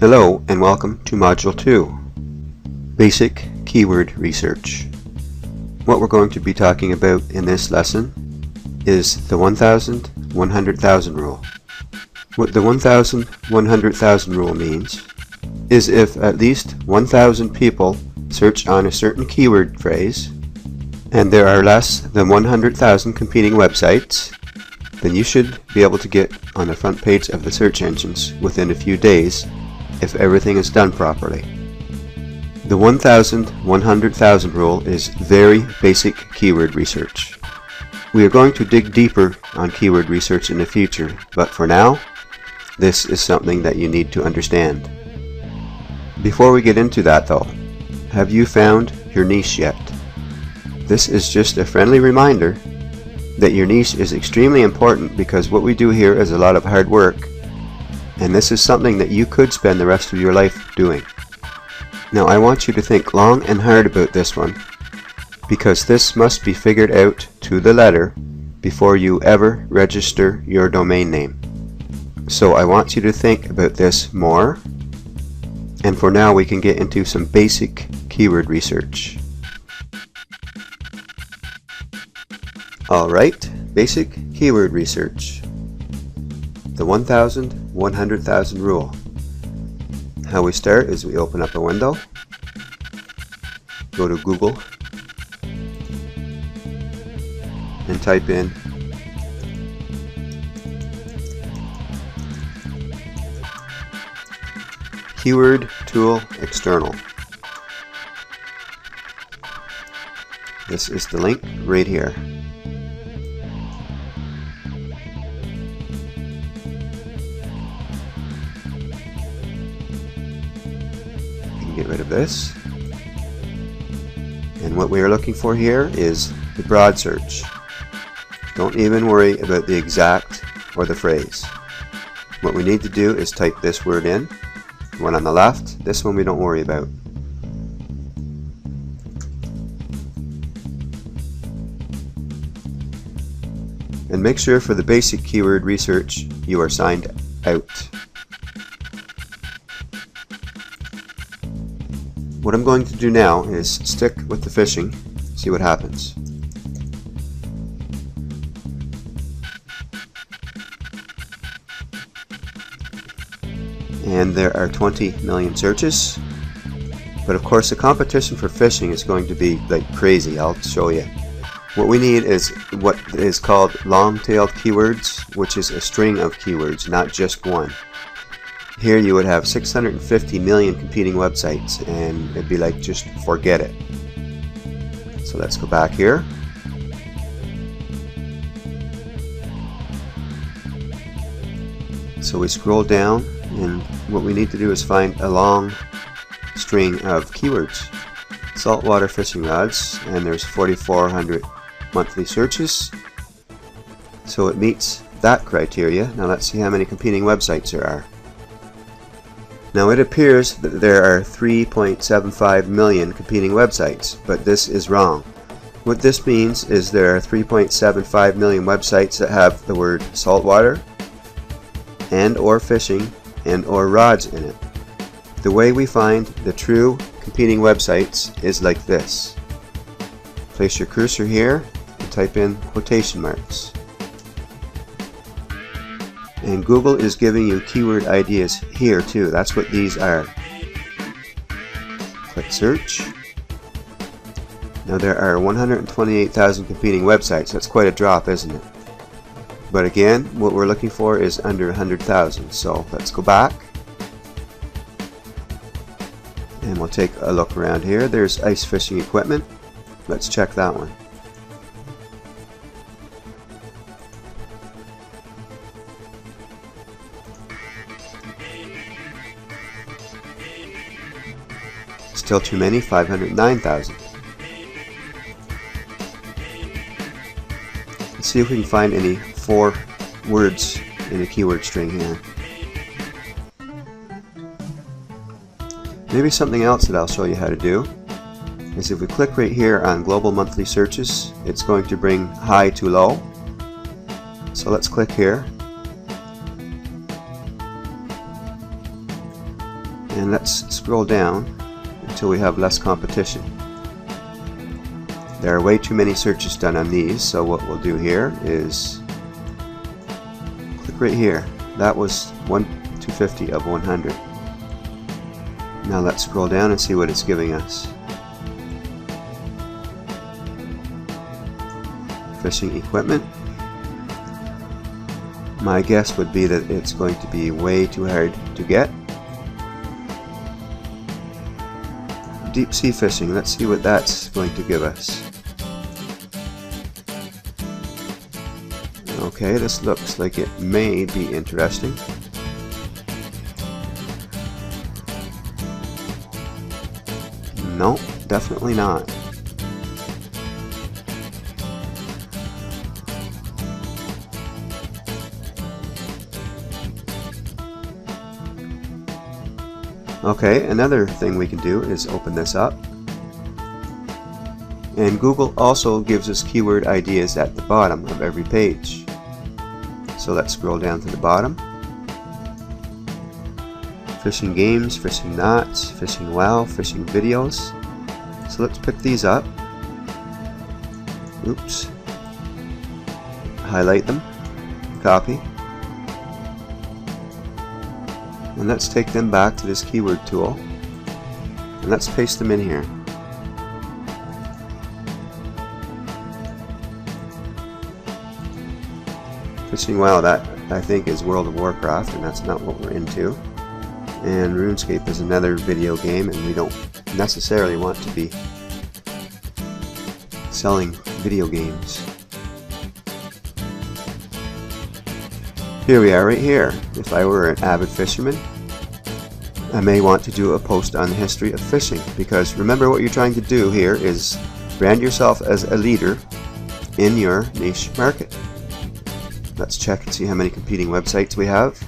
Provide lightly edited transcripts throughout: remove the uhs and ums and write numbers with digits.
Hello and welcome to Module 2, Basic Keyword Research. What we're going to be talking about in this lesson is the 1,000, 100,000 rule. What the 1,000, 100,000 rule means is if at least 1,000 people search on a certain keyword phrase and there are less than 100,000 competing websites, then you should be able to get on the front page of the search engines within a few days if everything is done properly. The 1,000, 100,000 rule is very basic keyword research. We are going to dig deeper on keyword research in the future, but for now, this is something that you need to understand. Before we get into that though, have you found your niche yet? This is just a friendly reminder that your niche is extremely important because what we do here is a lot of hard work, and this is something that you could spend the rest of your life doing. Now I want you to think long and hard about this one, because this must be figured out to the letter before you ever register your domain name. So I want you to think about this more, and for now we can get into some basic keyword research. Alright, basic keyword research. The 1,000, 100,000 rule. How we start is we open up a window, go to Google, and type in Keyword Tool External. This is the link right here. Get rid of this, and what we are looking for here is the broad search. Don't even worry about the exact or the phrase. What we need to do is type this word in. The one on the left, this one we don't worry about. And make sure for the basic keyword research you are signed out. What I'm going to do now is stick with the fishing, see what happens. And there are 20 million searches, but of course the competition for fishing is going to be like crazy. I'll show you. What we need is what is called long-tailed keywords, which is a string of keywords, not just one. Here you would have 650 million competing websites, and it'd be like, just forget it. So let's go back here. So we scroll down, and what we need to do is find a long string of keywords. Saltwater fishing rods, and there's 4,400 monthly searches. So it meets that criteria. Now let's see how many competing websites there are. Now it appears that there are 3.75 million competing websites, but this is wrong. What this means is there are 3.75 million websites that have the word saltwater and or fishing and or rods in it. The way we find the true competing websites is like this. Place your cursor here and type in quotation marks. And Google is giving you keyword ideas here too. That's what these are. Click search. Now there are 128,000 competing websites. That's quite a drop, isn't it? But again, what we're looking for is under 100,000. So let's go back. And we'll take a look around here. There's ice fishing equipment. Let's check that one. Still too many, 509,000. Let's see if we can find any 4 words in a keyword string here. Maybe something else that I'll show you how to do is if we click right here on global monthly searches, it's going to bring high to low. So let's click here. And let's scroll down until we have less competition. There are way too many searches done on these, so what we'll do here is click right here. That was 250 of 100. Now let's scroll down and see what it's giving us. Fishing equipment. My guess would be that it's going to be way too hard to get. Deep sea fishing, let's see what that's going to give us. Okay, this looks like it may be interesting. No, definitely not. Okay, another thing we can do is open this up. And Google also gives us keyword ideas at the bottom of every page. So let's scroll down to the bottom. Fishing games, fishing knots, fishing wow, fishing videos. So let's pick these up. Oops. Highlight them. Copy. And let's take them back to this keyword tool. And let's paste them in here. Fishing wow, that I think is World of Warcraft, and that's not what we're into. And RuneScape is another video game, and we don't necessarily want to be selling video games. Here we are right here. If I were an avid fisherman, I may want to do a post on the history of fishing, because remember what you're trying to do here is brand yourself as a leader in your niche market. Let's check and see how many competing websites we have.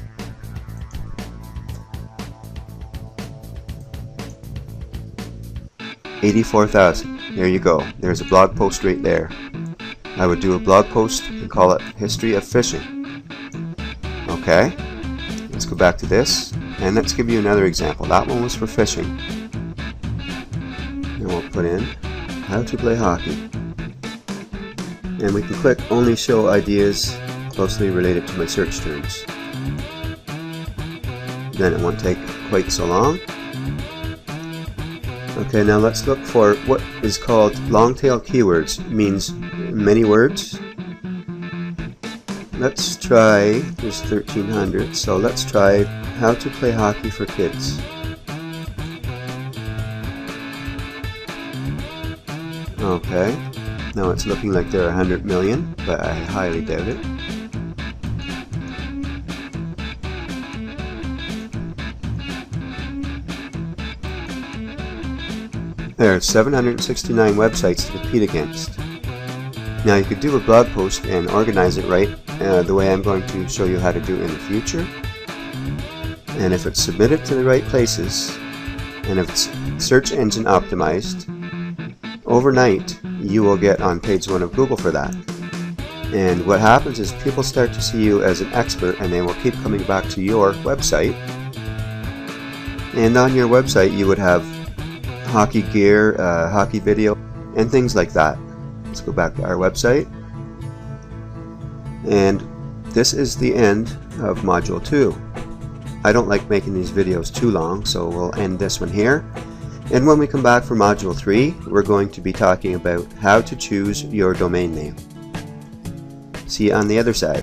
$84,000. There you go. There's a blog post right there. I would do a blog post and call it History of Fishing. Okay, let's go back to this and let's give you another example. That one was for fishing. And we'll put in how to play hockey. And we can click only show ideas closely related to my search terms. Then it won't take quite so long. Okay, now let's look for what is called long tail keywords. It means many words. Let's try, there's 1,300, so let's try how to play hockey for kids. Okay, now it's looking like there are 100 million, but I highly doubt it. There are 769 websites to compete against. Now you could do a blog post and organize it right the way I'm going to show you how to do in the future. And if it's submitted to the right places, and if it's search engine optimized, overnight you will get on page 1 of Google for that. And what happens is people start to see you as an expert, and they will keep coming back to your website. And on your website you would have hockey gear, hockey video, and things like that. Let's go back to our website. And this is the end of Module 2. I don't like making these videos too long, so we'll end this one here. And when we come back for Module 3, we're going to be talking about how to choose your domain name. See you on the other side.